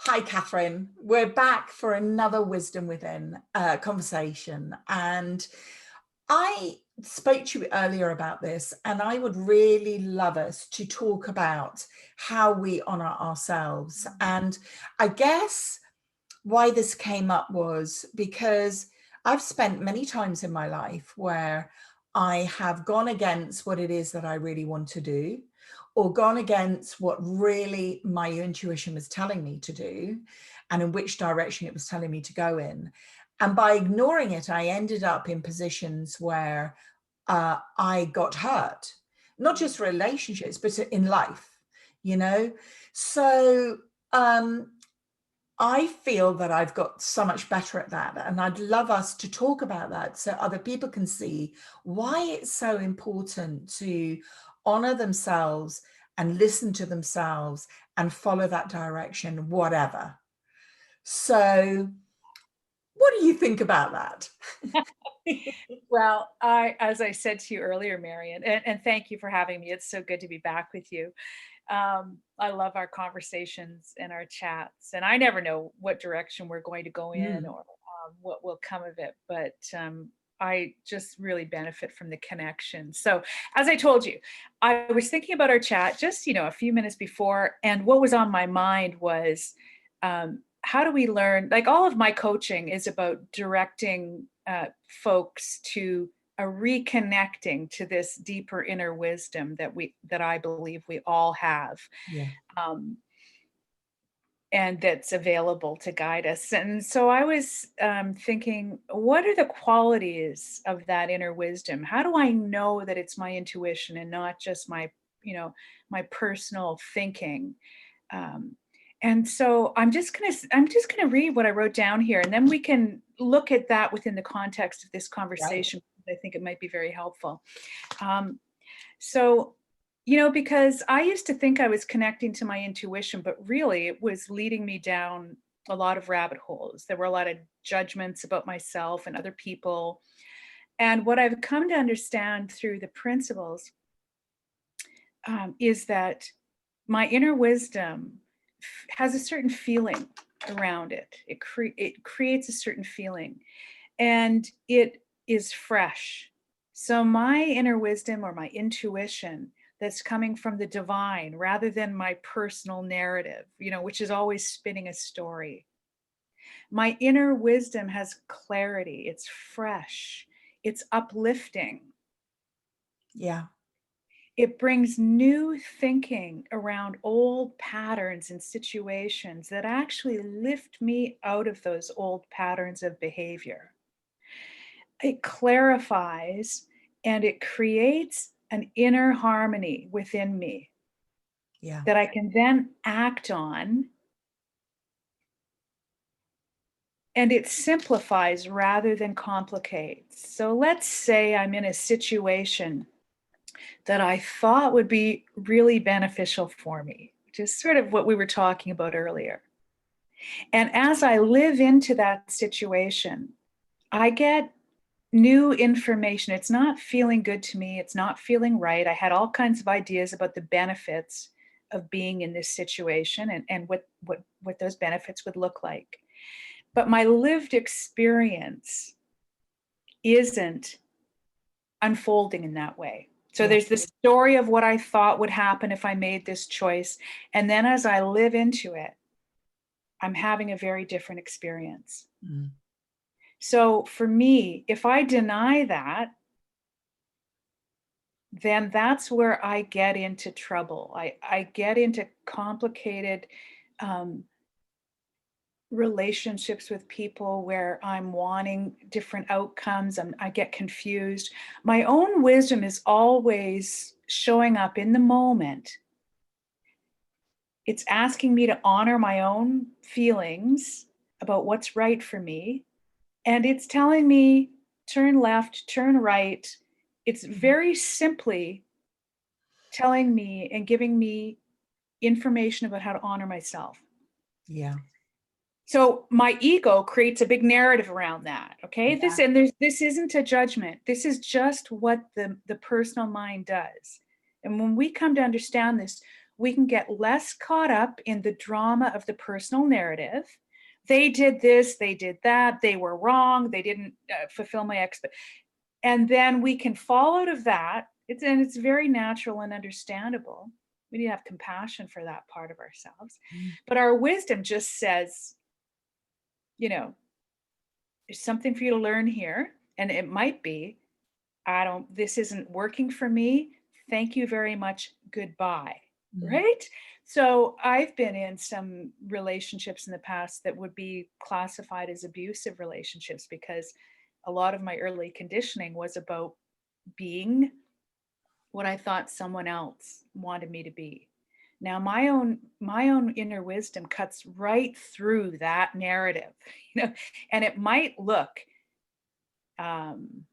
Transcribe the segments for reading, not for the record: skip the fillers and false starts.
Hi, Catherine. We're back for another Wisdom Within conversation. And I spoke to you earlier about this, and I would really love us to talk about how we honor ourselves. And I guess why this came up was because I've spent many times in my life where I have gone against what it is that I really want to do, or gone against what really my intuition was telling me to do, and in which direction it was telling me to go in. And by ignoring it, I ended up in positions where I got hurt, not just relationships, but in life, you know? So, I feel that I've got so much better at that. And I'd love us to talk about that so other people can see why it's so important to honor themselves and listen to themselves and follow that direction, whatever. So, what do you think about that? Well, as I said to you earlier, Marion, and thank you for having me. It's so good to be back with you. I love our conversations and our chats, and I never know what direction we're going to go in Mm, or what will come of it. But I just really benefit from the connection. So, as I told you, I was thinking about our chat just a few minutes before, and what was on my mind was how do we learn? Like all of my coaching is about directing folks to a reconnecting to this deeper inner wisdom that I believe we all have, yeah. um, and that's available to guide us. And so I was thinking, what are the qualities of that inner wisdom? How do I know that it's my intuition and not just my personal thinking? Um, and so I'm just gonna read what I wrote down here, and then we can look at that within the context of this Right. conversation. I think it might be very helpful. Um, so, because I used to think I was connecting to my intuition, but really it was leading me down a lot of rabbit holes. There were a lot of judgments about myself and other people. And what I've come to understand through the principles is that my inner wisdom has a certain feeling around it. It creates a certain feeling, and it is fresh. So my inner wisdom or my intuition that's coming from the divine rather than my personal narrative, which is always spinning a story. My inner wisdom has clarity. It's fresh. It's uplifting. Yeah. It brings new thinking around old patterns and situations that actually lift me out of those old patterns of behavior. It clarifies and it creates an inner harmony within me Yeah. that I can then act on, and it simplifies rather than complicates. So let's say I'm in a situation that I thought would be really beneficial for me, which is sort of what we were talking about earlier. And as I live into that situation, I get new information. It's not feeling good to me. It's not feeling right. I had all kinds of ideas about the benefits of being in this situation and what those benefits would look like. But my lived experience isn't unfolding in that way. So Yeah. there's this story of what I thought would happen if I made this choice. And then as I live into it, I'm having a very different experience. Mm, So for me, if I deny that, then that's where I get into trouble. I get into complicated um, relationships with people where I'm wanting different outcomes and I get confused. My own wisdom is always showing up in the moment. It's asking me to honor my own feelings about what's right for me. And it's telling me turn left, turn right. It's mhm. very simply telling me and giving me information about how to honor myself. Yeah. So my ego creates a big narrative around that. Okay. Yeah. This isn't a judgment. This is just what the personal mind does. And when we come to understand this, we can get less caught up in the drama of the personal narrative. They did this, they did that, they were wrong, they didn't fulfill my expectations. And then we can fall out of that. It's very natural and understandable. We need to have compassion for that part of ourselves. Mm. But our wisdom just says, you know, there's something for you to learn here. And it might be, this isn't working for me. Thank you very much. Goodbye. Mm. Right? So I've been in some relationships in the past that would be classified as abusive relationships because a lot of my early conditioning was about being what I thought someone else wanted me to be. Now my own inner wisdom cuts right through that narrative, and it might look um,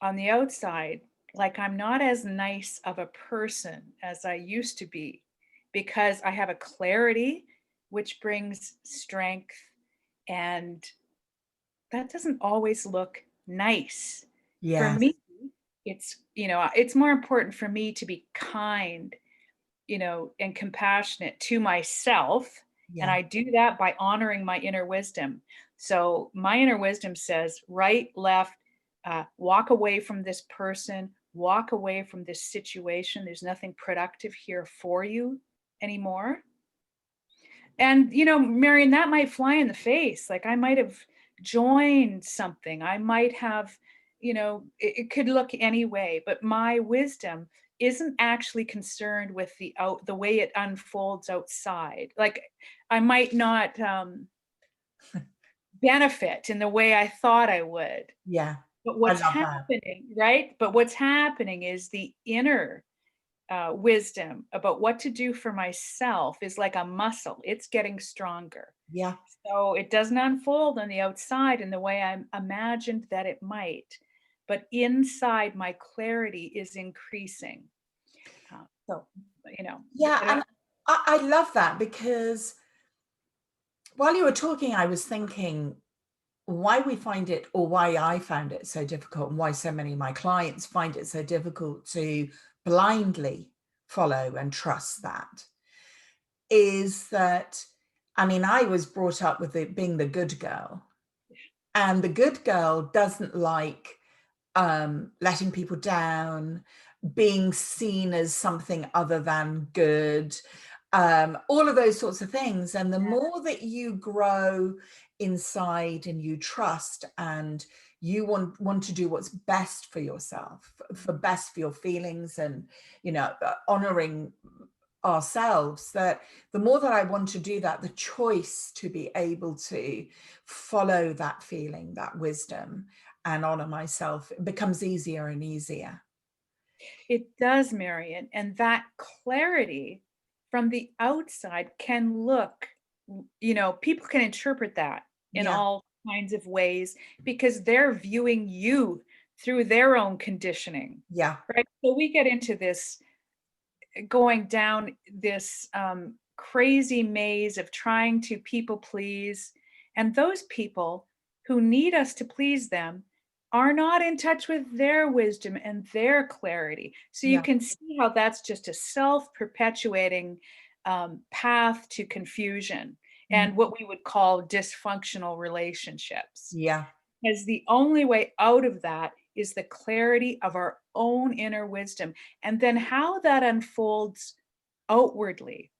on the outside like I'm not as nice of a person as I used to be because I have a clarity which brings strength, and that doesn't always look nice. For Yes. me, it's more important for me to be kind, and compassionate to myself. And Yeah. I do that by honoring my inner wisdom. So my inner wisdom says right, left, walk away from this person, walk away from this situation. There's nothing productive here for you anymore. And, Marion, that might fly in the face. Like I might have joined something. I might have, it could look any way, but my wisdom isn't actually concerned with the way it unfolds outside. Like I might not benefit in the way I thought I would. Yeah. But I what's love that. happening, right? But what's happening is the inner wisdom about what to do for myself is like a muscle. It's getting stronger. Yeah. So it doesn't unfold on the outside in the way I imagined that it might. But inside, my clarity is increasing. So, Yeah. I And don't, I love that because while you were talking, I was thinking why we find it, or why I found it so difficult, and why so many of my clients find it so difficult to blindly follow and trust that, is that, I mean, I was brought up with it being the good girl, and the good girl doesn't like letting people down, being seen as something other than good, all of those sorts of things. And the more that you grow inside and you trust and you want to do what's best for yourself, for best for your feelings, and honoring ourselves, that the more that I want to do that, the choice to be able to follow that feeling, that wisdom, and honor myself, it becomes easier and easier. it does, Marion. And that clarity from the outside can look, people can interpret that in Yeah. all kinds of ways because they're viewing you through their own conditioning, Yeah. right? So we get into this going down this crazy maze of trying to people please. And those people who need us to please them are not in touch with their wisdom and their clarity. So you Yeah. can see how that's just a self perpetuating path to confusion Mm. and what we would call dysfunctional relationships. Yeah. Because the only way out of that is the clarity of our own inner wisdom. And then how that unfolds outwardly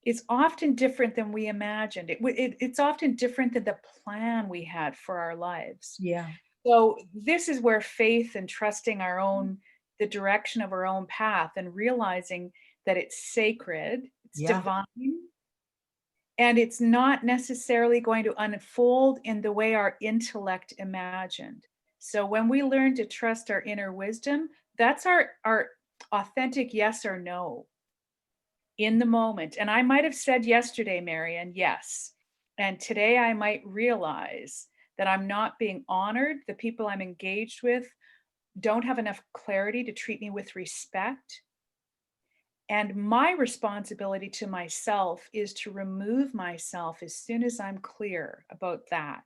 is often different than we imagined. It's often different than the plan we had for our lives. Yeah. So this is where faith and trusting the direction of our own path and realizing that it's sacred, it's Yeah. divine, and it's not necessarily going to unfold in the way our intellect imagined. So when we learn to trust our inner wisdom, that's our authentic yes or no in the moment. And I might have said yesterday, Marian, yes. And today I might realize that I'm not being honored. The people I'm engaged with don't have enough clarity to treat me with respect. And my responsibility to myself is to remove myself as soon as I'm clear about that.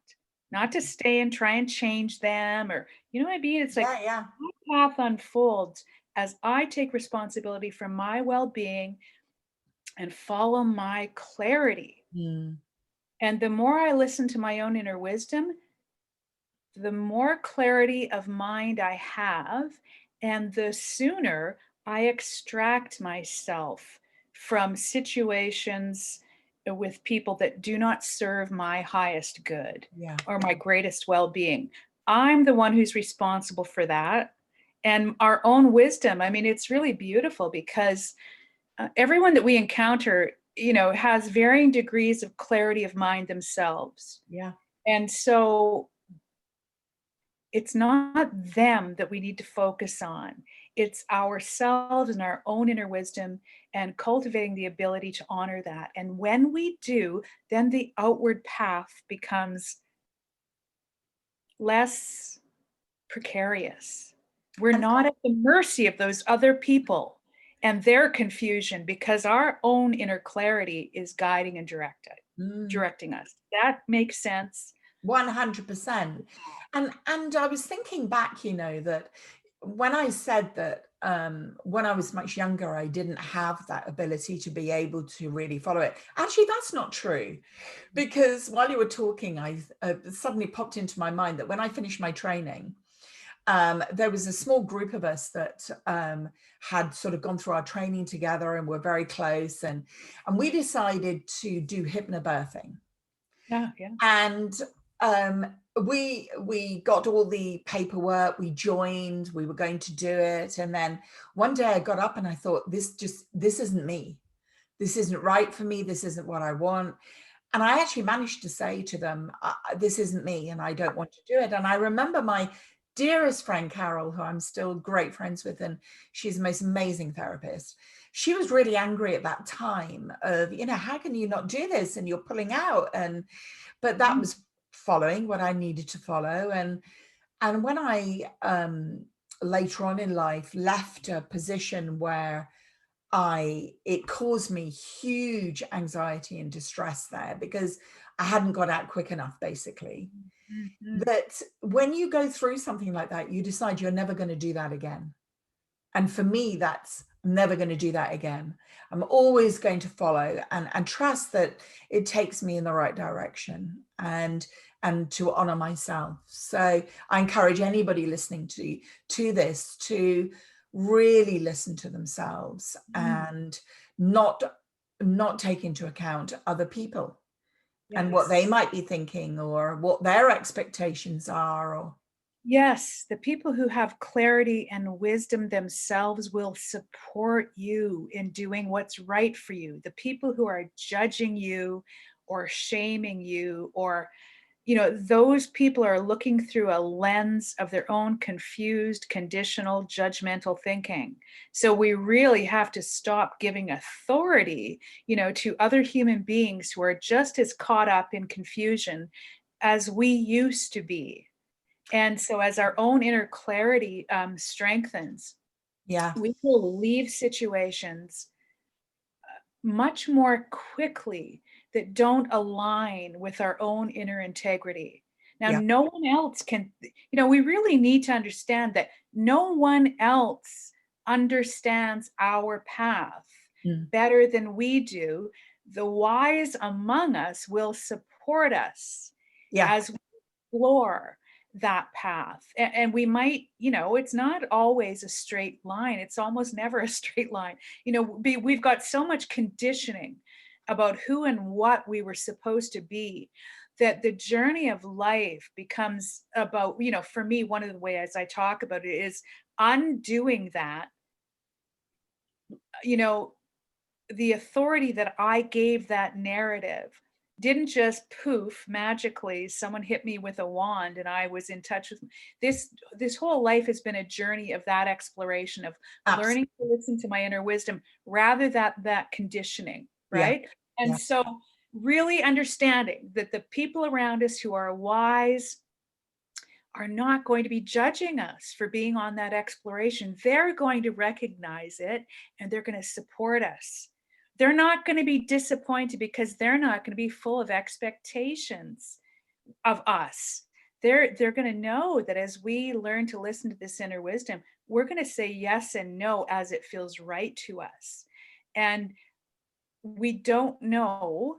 Not to stay and try and change them, or, you know what I mean? It's like Yeah. Yeah. my path unfolds as I take responsibility for my well-being and follow my clarity. Mm. And the more I listen to my own inner wisdom, the more clarity of mind I have, and the sooner I extract myself from situations with people that do not serve my highest good Yeah. or my greatest well being. I'm the one who's responsible for that. And our own wisdom, I mean, it's really beautiful because everyone that we encounter, has varying degrees of clarity of mind themselves. Yeah. And so it's not them that we need to focus on. It's ourselves and our own inner wisdom and cultivating the ability to honor that. And when we do, then the outward path becomes less precarious. We're And not at the mercy of those other people and their confusion because our own inner clarity is guiding and directing us. That makes sense. 100%. And I was thinking back, that when I said that when I was much younger, I didn't have that ability to be able to really follow it. Actually, that's not true, because while you were talking, I suddenly popped into my mind that when I finished my training, there was a small group of us that had sort of gone through our training together and were very close, and we decided to do hypnobirthing. Yeah, yeah. And we got all the paperwork, we joined, we were going to do it, and then one day I got up and I thought, this isn't me, this isn't right for me, this isn't what I want. And I actually managed to say to them, this isn't me and I don't want to do it. And I remember my dearest friend Carol, who I'm still great friends with, and she's the most amazing therapist. She was really angry at that time of, how can you not do this and you're pulling out? But that was following what I needed to follow. And when I later on in life left a position where it caused me huge anxiety and distress there because I hadn't got out quick enough, basically. Mhm. That when you go through something like that, you decide you're never going to do that again. And for me, that's I'm never going to do that again. I'm always going to follow and trust that it takes me in the right direction and to honor myself. So I encourage anybody listening to this to really listen to themselves and not take into account other people and what they Yes. might be thinking or what their expectations are. Or Yes, the people who have clarity and wisdom themselves will support you in doing what's right for you. The people who are judging you or shaming you or those people are looking through a lens of their own confused, conditional, judgmental thinking. So we really have to stop giving authority, to other human beings who are just as caught up in confusion as we used to be. And so as our own inner clarity strengthens, yeah, we will leave situations much more quickly that don't align with our own inner integrity. Now, yeah, no one else can, we really need to understand that no one else understands our path mm, better than we do. The wise among us will support us yeah, as we explore that path. And we might, it's not always a straight line. It's almost never a straight line. We've got so much conditioning about who and what we were supposed to be that the journey of life becomes about, for me, one of the ways I talk about it is undoing that, you know, the authority that I gave that narrative didn't just poof magically. Someone hit me with a wand and I was in touch with this whole life has been a journey of that exploration of absolutely. learning to listen to my inner wisdom rather that conditioning, Yeah, right? And yeah, so really understanding that the people around us who are wise are not going to be judging us for being on that exploration. They're going to recognize it and they're going to support us. They're not going to be disappointed because they're not going to be full of expectations of us. they're going to know that as we learn to listen to this inner wisdom, we're going to say yes and no as it feels right to us. And we don't know,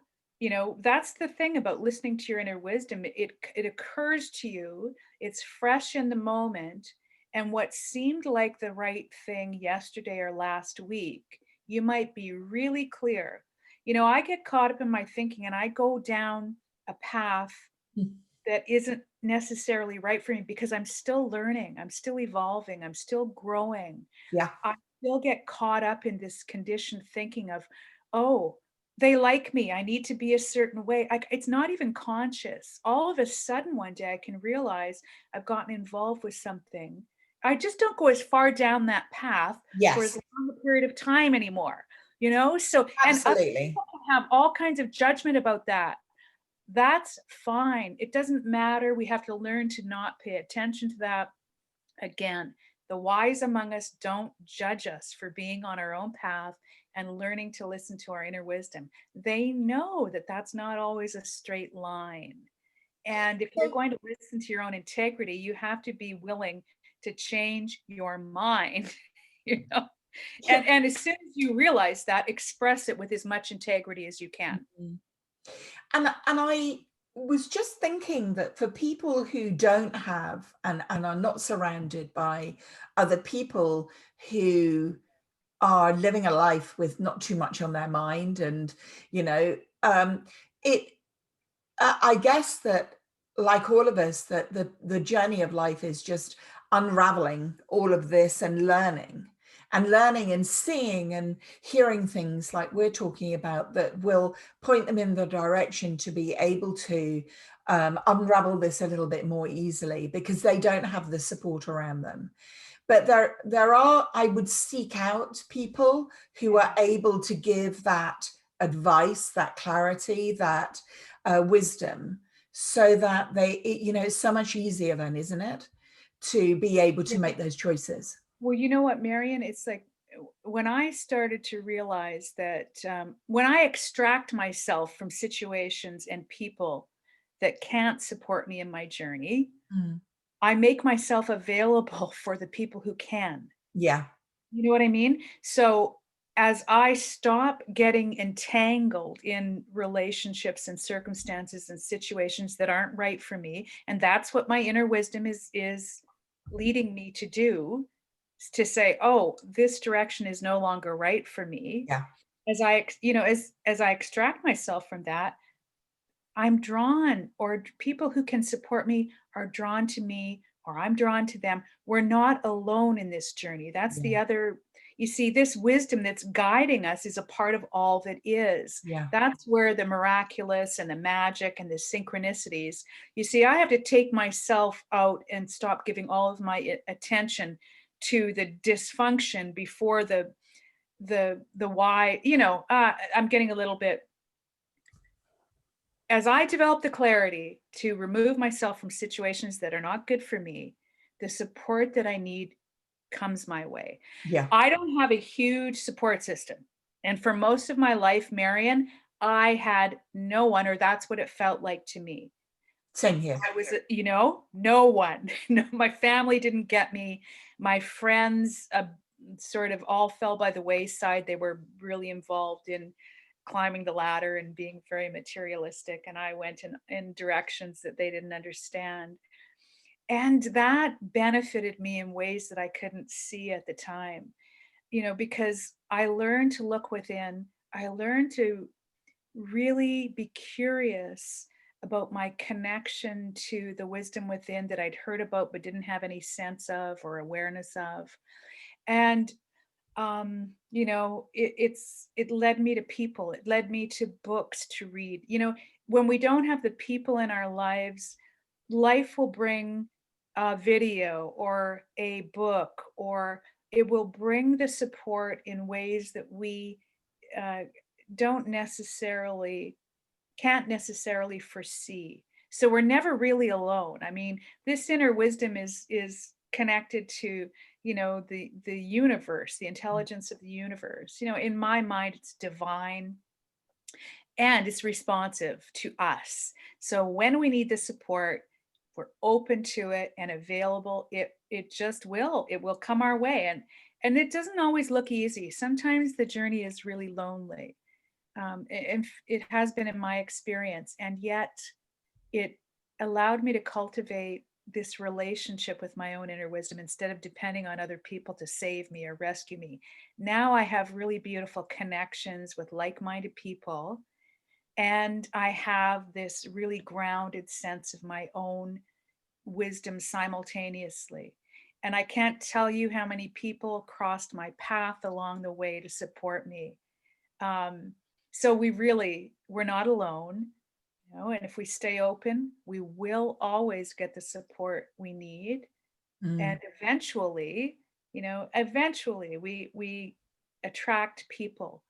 that's the thing about listening to your inner wisdom. It occurs to you, it's fresh in the moment, and what seemed like the right thing yesterday or last week, you might be really clear. I get caught up in my thinking and I go down a path Mm. that isn't necessarily right for me because I'm still learning, I'm still evolving, I'm still growing. Yeah. I still get caught up in this conditioned thinking of, oh, they like me, I need to be a certain way. It's not even conscious. All of a sudden, one day I can realize I've gotten involved with something. I just don't go as far down that path for as Yes, long a period of time anymore. So, and other absolutely. people can have all kinds of judgment about that. That's fine. It doesn't matter. We have to learn to not pay attention to that. Again, the wise among us don't judge us for being on our own path and learning to listen to our inner wisdom. They know that that's not always a straight line. And if you're So, going to listen to your own integrity, you have to be willing to change your mind, you know. yeah. And as soon as you realize that, express it with as much integrity as you can. Mhm. And I was just thinking that for people who don't have and are not surrounded by other people who are living a life with not too much on their mind, and you know it I guess that, like all of us, that the journey of life is just unraveling all of this and learning and seeing and hearing things like we're talking about that will point them in the direction to be able to unravel this a little bit more easily because they don't have the support around them. But there are, I would seek out people who are able to give that advice, that clarity, that wisdom, so that it's so much easier then, isn't it, to be able to make those choices. Well, you know what, Marion? It's like when I started to realize that when I extract myself from situations and people that can't support me in my journey, Mm. I make myself available for the people who can. Yeah. You know what I mean? So as I stop getting entangled in relationships and circumstances and situations that aren't right for me, and that's what my inner wisdom is leading me to do, to say, oh, this direction is no longer right for me. Yeah. As I extract myself from that, I'm drawn, or people who can support me are drawn to me, or I'm drawn to them. We're not alone in this journey. That's Yeah. the other, you see, this wisdom that's guiding us is a part of all that is. Yeah. That's where the miraculous and the magic and the synchronicities, you see, I have to take myself out and stop giving all of my attention to the dysfunction before the why, I'm getting a little bit, as I develop the clarity to remove myself from situations that are not good for me, the support that I need comes my way. Yeah. I don't have a huge support system. And for most of my life, Marion, I had no one, or that's what it felt like to me. Same here. I was, no one. No, my family didn't get me. My friends sort of all fell by the wayside. They were really involved in climbing the ladder and being very materialistic. And I went in directions that they didn't understand. And that benefited me in ways that I couldn't see at the time, because I learned to look within. I learned to really be curious about my connection to the wisdom within that I'd heard about but didn't have any sense of or awareness of. And it led me to people, it led me to books to read. When we don't have the people in our lives, life will bring a video or a book, or it will bring the support in ways that we uh, don't necessarily can't necessarily foresee. So we're never really alone. I mean, this inner wisdom is connected to, the universe, the intelligence of the universe. In my mind, it's divine and it's responsive to us. So when we need the support, we're open to it and available, it just will. It will come our way. And it doesn't always look easy. Sometimes the journey is really lonely. And it has been in my experience. And yet it allowed me to cultivate this relationship with my own inner wisdom instead of depending on other people to save me or rescue me. Now I have really beautiful connections with like-minded people, and I have this really grounded sense of my own wisdom simultaneously. And I can't tell you how many people crossed my path along the way to support me. Um, so we're not alone, you know, and if we stay open, we will always get the support we need. And Mm. eventually, eventually we attract people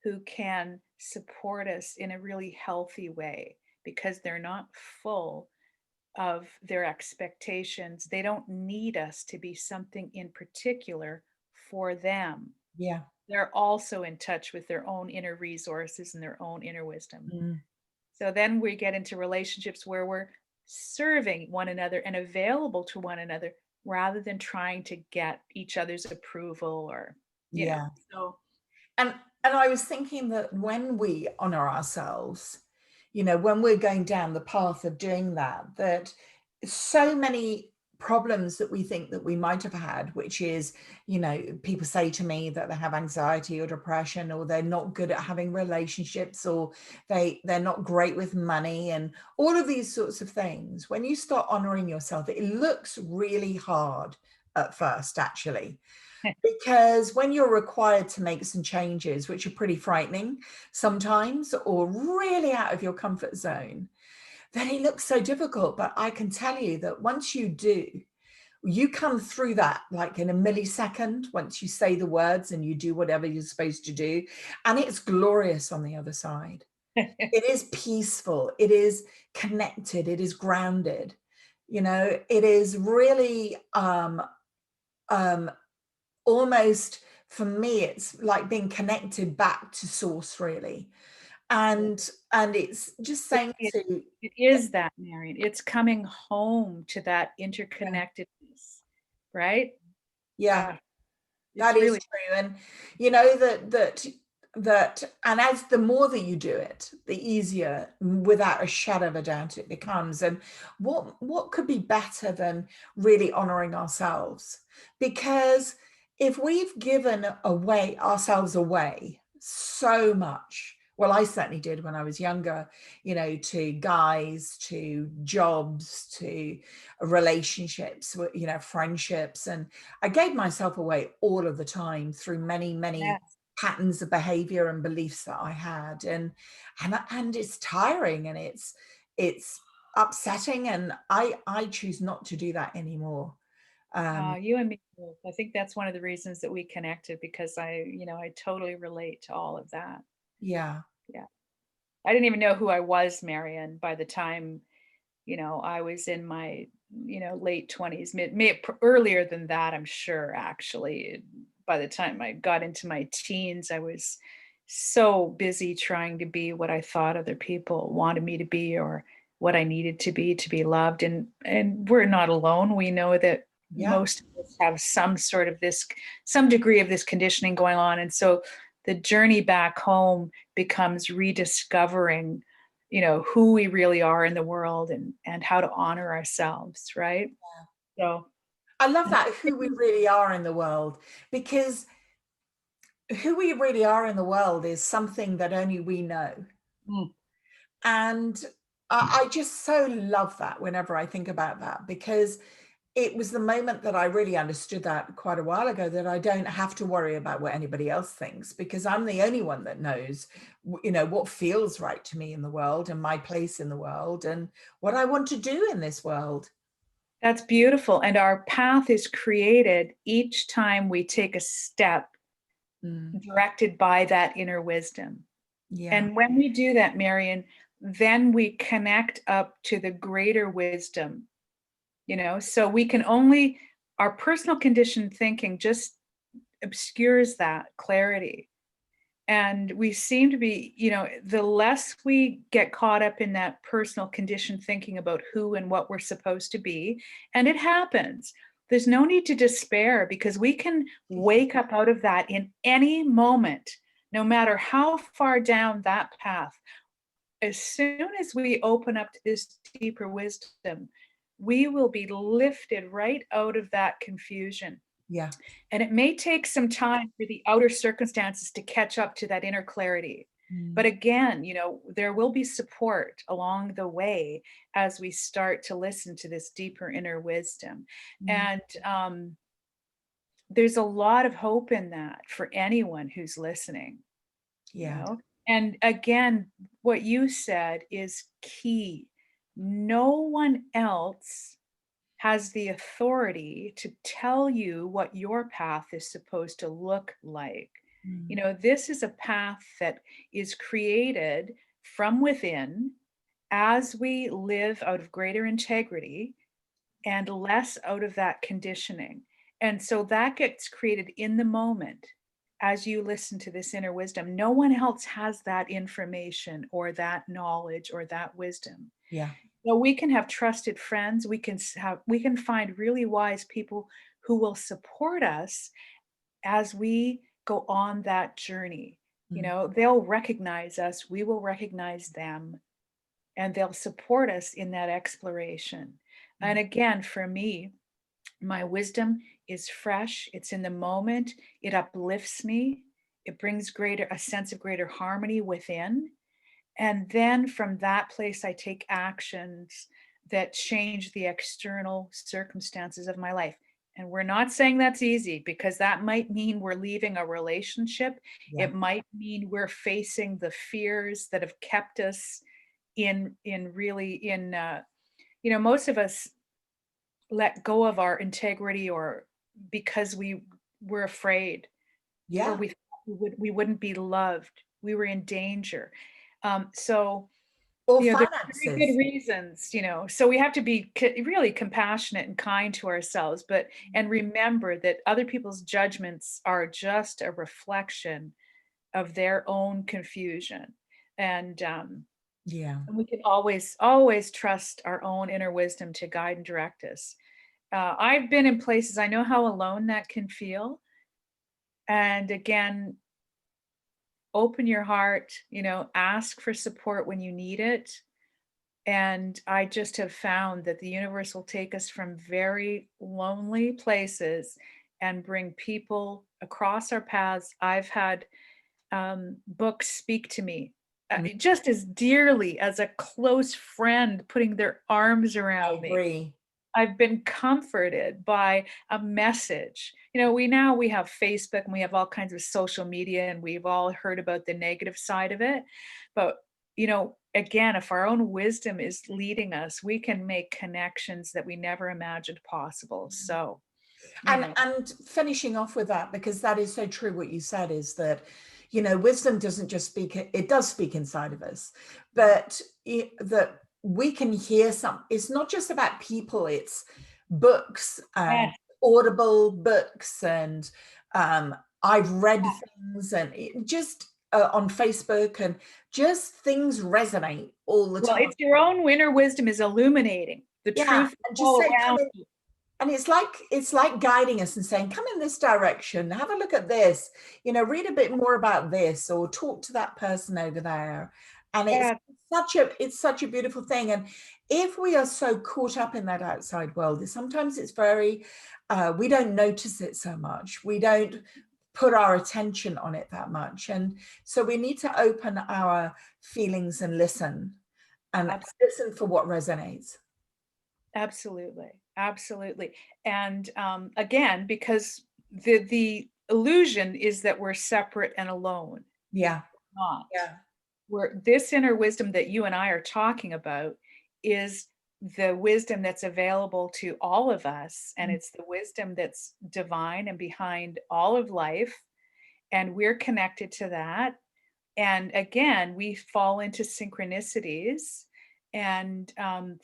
who can support us in a really healthy way because they're not full of their expectations. They don't need us to be something in particular for them. Yeah. They're also in touch with their own inner resources and their own inner wisdom. Mm. So then we get into relationships where we're serving one another and available to one another rather than trying to get each other's approval or, Yeah. so And I was thinking that when we honor ourselves, when we're going down the path of doing that, that so many problems that we think that we might have had, which is, people say to me that they have anxiety or depression, or they're not good at having relationships, or they're not great with money, and all of these sorts of things. When you start honoring yourself, it looks really hard at first, actually. Because when you're required to make some changes, which are pretty frightening sometimes, or really out of your comfort zone, then it looks so difficult. But I can tell you that once you do, you come through that like in a millisecond, once you say the words and you do whatever you're supposed to do. And it's glorious on the other side. It is peaceful. It is connected. It is grounded. It is really almost, for me, it's like being connected back to source, really. And it's just it, saying it, to, it is that, Marion. It's coming home to that yeah, interconnectedness, right? yeah, Uh, that it's is really, true. And you know that and as the more that you do it, the easier, without a shadow of a doubt, it becomes. And what could be better than really honoring ourselves? Because if we've given away ourselves away so much, well, I certainly did when I was younger, to guys, to jobs, to relationships, friendships. And I gave myself away all of the time through many, many yes. patterns of behavior and beliefs that I had. And it's tiring, and it's upsetting. And I choose not to do that anymore. You and me both. I think that's one of the reasons that we connected, because I totally relate to all of that. Yeah. Yeah. I didn't even know who I was, Marion, by the time, I was in my, late 20s, earlier than that, I'm sure, actually. By the time I got into my teens, I was so busy trying to be what I thought other people wanted me to be, or what I needed to be loved. And we're not alone. We know that Yeah. most of us have some degree of this conditioning going on. And so the journey back home becomes rediscovering, who we really are in the world, and how to honor ourselves, right? So I love that, who we really are in the world, because who we really are in the world is something that only we know. mm, And I just so love that whenever I think about that, because it was the moment that I really understood that quite a while ago, that I don't have to worry about what anybody else thinks, because I'm the only one that knows, what feels right to me in the world, and my place in the world, and what I want to do in this world. that's beautiful. And our path is created each time we take a step Mm, directed by that inner wisdom. yeah. And when we do that, Marion, then we connect up to the greater wisdom, so we can only, our personal conditioned thinking just obscures that clarity. And we seem to be, the less we get caught up in that personal condition thinking about who and what we're supposed to be, and it happens. There's no need to despair, because we can wake up out of that in any moment, no matter how far down that path. As soon as we open up to this deeper wisdom, we will be lifted right out of that confusion. Yeah. And it may take some time for the outer circumstances to catch up to that inner clarity. But again, there will be support along the way as we start to listen to this deeper inner wisdom. Mm. And there's a lot of hope in that for anyone who's listening. Yeah. And again, what you said is key. No one else has the authority to tell you what your path is supposed to look like. This is a path that is created from within as we live out of greater integrity and less out of that conditioning. And so that gets created in the moment as you listen to this inner wisdom. No one else has that information or that knowledge or that wisdom. Yeah. So we can have trusted friends. We can find really wise people who will support us as we go on that journey. They'll recognize us, we will recognize them, and they'll support us in that exploration. And again, for me, my wisdom is fresh, it's in the moment, it uplifts me, it brings a sense of greater harmony within. And then from that place, I take actions that change the external circumstances of my life. And we're not saying that's easy, because that might mean we're leaving a relationship. Yeah. It might mean we're facing the fears that have kept us most of us let go of our integrity, or because we were afraid, or Yeah. we wouldn't be loved. We were in danger. So Or there's very good finances. reasons, so we have to be really compassionate and kind to ourselves, and remember that other people's judgments are just a reflection of their own confusion. And Yeah. we can always trust our own inner wisdom to guide and direct us. I've been in places, I know how alone that can feel. And again, open your heart, ask for support when you need it. And I just have found that the universe will take us from very lonely places and bring people across our paths. I've had books speak to me just as dearly as a close friend putting their arms I around me. agree. I've been comforted by a message. We have Facebook and we have all kinds of social media, and we've all heard about the negative side of it. But, again, if our own wisdom is leading us, we can make connections that we never imagined possible. So, And finishing off with that, because that is so true, what you said is that, wisdom doesn't just speak, it does speak inside of us, but that we can hear it's not just about people, it's books and audible books, and I've read things, and just on Facebook, and just things resonate all the time. It's your own inner wisdom is illuminating the truth and all just say, around you. And it's like guiding us and saying, come in this direction, have a look at this, read a bit more about this, or talk to that person over there. And it's such a beautiful thing. And if we are so caught up in that outside world, sometimes it's very, we don't notice it so much. We don't put our attention on it that much. And so we need to open our feelings and listen, and listen for what resonates. Absolutely. And again, because the illusion is that we're separate and alone. Yeah. Not. Yeah. Where this inner wisdom that you and I are talking about is the wisdom that's available to all of us. And it's the wisdom that's divine and behind all of life. And we're connected to that. And again, we fall into synchronicities, and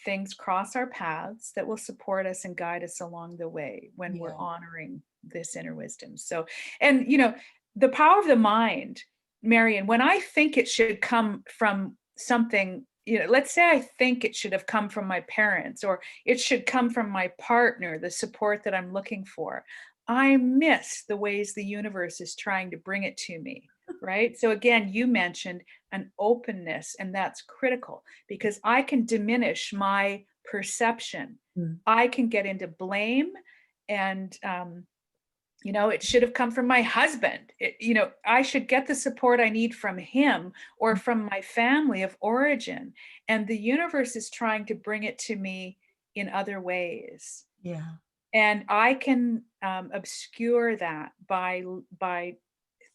things cross our paths that will support us and guide us along the way when we're honoring this inner wisdom. So, and the power of the mind Marion, when I think it should come from something, let's say I think it should have come from my parents, or it should come from my partner, the support that I'm looking for, I miss the ways the universe is trying to bring it to me. Right. So again, you mentioned an openness, and that's critical because I can diminish my perception. Mm. I can get into blame and, it should have come from my husband. I should get the support I need from him or from my family of origin. And the universe is trying to bring it to me in other ways. Yeah. And I can obscure that by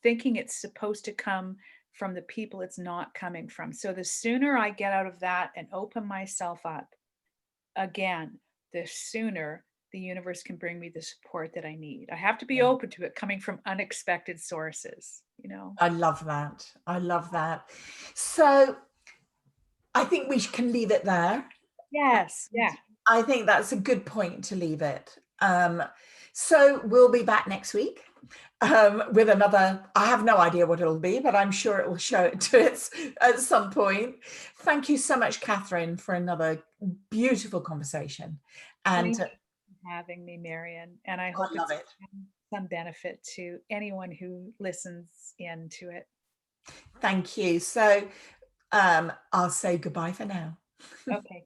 thinking it's supposed to come from the people it's not coming from. So the sooner I get out of that and open myself up, again, the sooner the universe can bring me the support that I need. I have to be Yeah. open to it coming from unexpected sources. I love that. I love that. So I think we can leave it there. Yes. Yeah. I think that's a good point to leave it. So we'll be back next week with another. I have no idea what it'll be, but I'm sure it will show it to us at some point. Thank you so much, Catherine, for another beautiful conversation. And Thank you for having me, Marion. And I I hope love it's it. some benefit to anyone who listens in to it. Thank you. So I'll say goodbye for now. Okay.